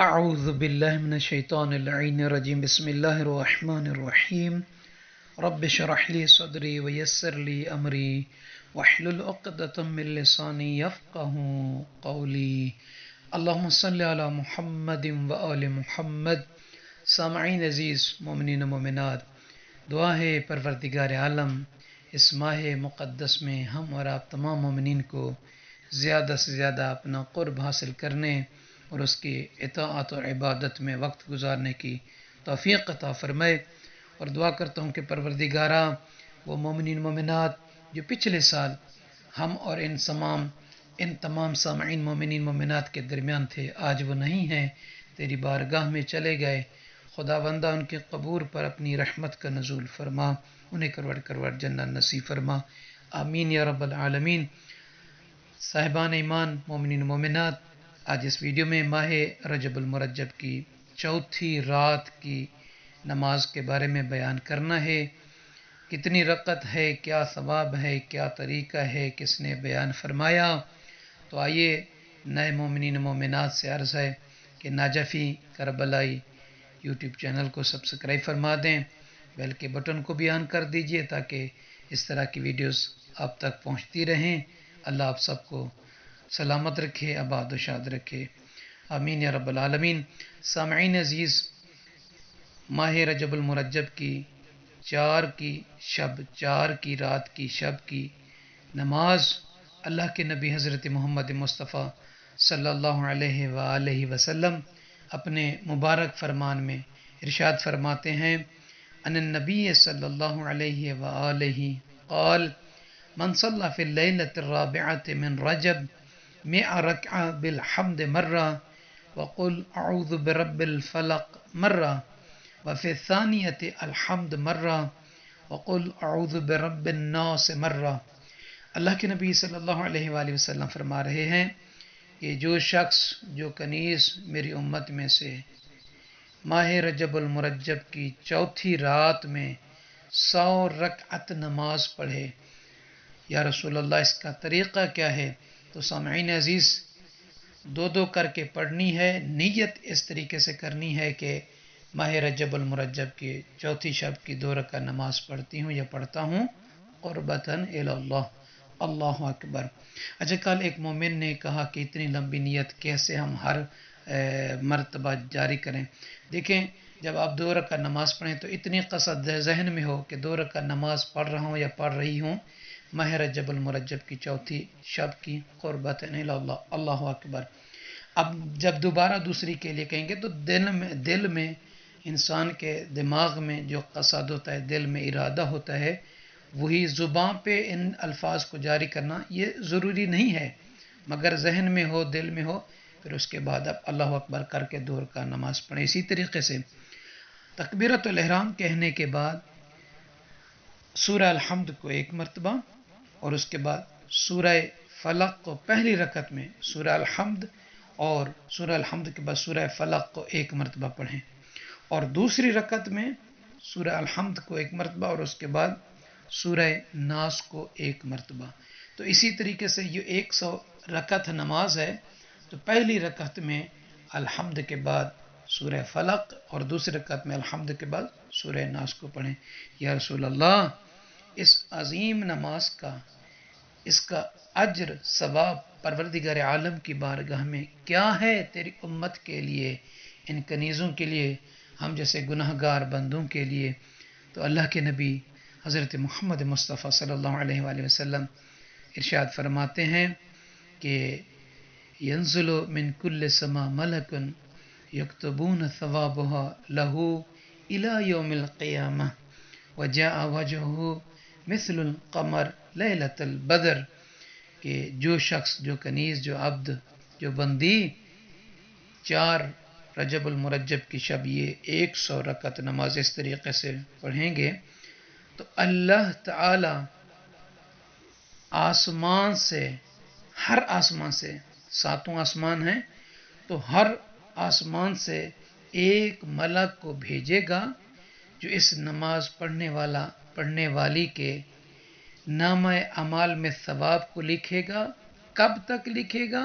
أعوذ بالله من الشيطان اللعين الرجيم بسم الله الرحمن الرحيم رب اشرح لي صدري ويسر لي أمري واحلل عقدة من لساني يفقه قولي اللهم صل على محمد وآل محمد. سامعین عزیز مومنین و مومنات، دعا ہے پروردگار عالم اس ماہ مقدس میں ہم اور آپ تمام مومنین کو زیادہ سے زیادہ اپنا قرب حاصل کرنے اور اس کی اطاعت اور عبادت میں وقت گزارنے کی توفیق عطا فرمائے، اور دعا کرتا ہوں کہ پروردگارہ وہ مومنین مومنات جو پچھلے سال ہم اور ان تمام سامعین مومنین مومنات کے درمیان تھے، آج وہ نہیں ہیں، تیری بارگاہ میں چلے گئے، خدا بندہ ان کے قبور پر اپنی رحمت کا نزول فرما، انہیں کروڑ جنت نصیب فرما، آمین یا رب العالمین۔ صاحبان ایمان مومنین مومنات، آج اس ویڈیو میں ماہ رجب المرجب کی چوتھی رات کی نماز کے بارے میں بیان کرنا ہے۔ کتنی رکعت ہے، کیا ثواب ہے، کیا طریقہ ہے، کس نے بیان فرمایا؟ تو آئیے نئے مومنین مومنات سے عرض ہے کہ ناجفی کربلائی یوٹیوب چینل کو سبسکرائب فرما دیں، بیل کے بٹن کو بھی آن کر دیجئے تاکہ اس طرح کی ویڈیوز آپ تک پہنچتی رہیں۔ اللہ آپ سب کو سلامت رکھے، آباد و شاد رکھے، آمین یا رب العالمین۔ سامعین عزیز، ماہ رجب المرجب کی چار کی رات کی شب کی نماز اللہ کے نبی حضرت محمد مصطفیٰ صلی اللہ علیہ وآلہ وسلم اپنے مبارک فرمان میں ارشاد فرماتے ہیں، ان النبی صلی اللہ علیہ وآلہ قال من صلی فی اللیلۃ الرابعۃ من رجب 100 رکعہ بالحمد مرہ وقل اعوذ برب الفلق مرہ وفی الثانیۃ الحمد مرہ وقل اعوذ برب الناس مرہ۔ اللہ کے نبی صلی اللہ علیہ وآلہ وسلم فرما رہے ہیں کہ جو شخص جو کنیز میری امت میں سے ماہ رجب المرجب کی چوتھی رات میں 100 رکعت نماز پڑھے، یا رسول اللہ اس کا طریقہ کیا ہے؟ تو سامعین عزیز، دو کر کے پڑھنی ہے، نیت اس طریقے سے کرنی ہے کہ ماہ رجب المرجب کی چوتھی شب کی 2 رکعت نماز پڑھتی ہوں یا پڑھتا ہوں قربتاً الی اللہ، اللہ اکبر۔ اچھا، کل ایک مومن نے کہا کہ اتنی لمبی نیت کیسے ہم ہر مرتبہ جاری کریں؟ دیکھیں، جب آپ 2 رکعت نماز پڑھیں تو اتنی قصد ذہن میں ہو کہ 2 رکعت نماز پڑھ رہا ہوں یا پڑھ رہی ہوں ماہ رجب المرجب کی چوتھی شب کی قربتاً الی اللہ، اللہ اکبر۔ اب جب دوبارہ دوسری کے لیے کہیں گے تو دل میں انسان کے دماغ میں جو قصد ہوتا ہے، دل میں ارادہ ہوتا ہے، وہی زبان پہ ان الفاظ کو جاری کرنا یہ ضروری نہیں ہے، مگر ذہن میں ہو، دل میں ہو، پھر اس کے بعد آپ اللہ اکبر کر کے 2 رکعت نماز پڑھیں۔ اسی طریقے سے تکبیرۃ الاحرام کہنے کے بعد سورہ الحمد کو 1 مرتبہ، اور اس کے بعد سورہ فلق کو پہلی رکعت میں سورہ الحمد، اور سورہ الحمد کے بعد سورہ فلق کو 1 مرتبہ پڑھیں، اور دوسری رکعت میں سورہ الحمد کو 1 مرتبہ اور اس کے بعد سورہ ناس کو 1 مرتبہ۔ تو اسی طریقے سے یہ 100 رکعت نماز ہے، تو پہلی رکعت میں الحمد کے بعد سورہ فلق اور دوسری رکعت میں الحمد کے بعد سورہ ناس کو پڑھیں۔ یا رسول اللہ، اس عظیم نماز کا، اس کا اجر ثواب پروردگار عالم کی بارگاہ میں کیا ہے تیری امت کے لیے، ان کنیزوں کے لیے، ہم جیسے گناہگار بندوں کے لیے؟ تو اللہ کے نبی حضرت محمد مصطفیٰ صلی اللہ علیہ وآلہ وسلم ارشاد فرماتے ہیں کہ ینزل من کل سما ملک یکتبون ثوابها له الى یوم القیامہ وجاء وجهه مثل القمر لیلۃ البدر، کہ جو شخص، جو کنیز، جو عبد، جو بندی 4 رجب المرجب کی شب یہ 100 رکعت نماز اس طریقے سے پڑھیں گے تو اللہ تعالی آسمان سے، ہر آسمان سے، 7 آسمان ہیں، تو ہر آسمان سے ایک ملک کو بھیجے گا جو اس نماز پڑھنے والی کے نامہ اعمال میں ثواب کو لکھے گا۔ کب تک لکھے گا؟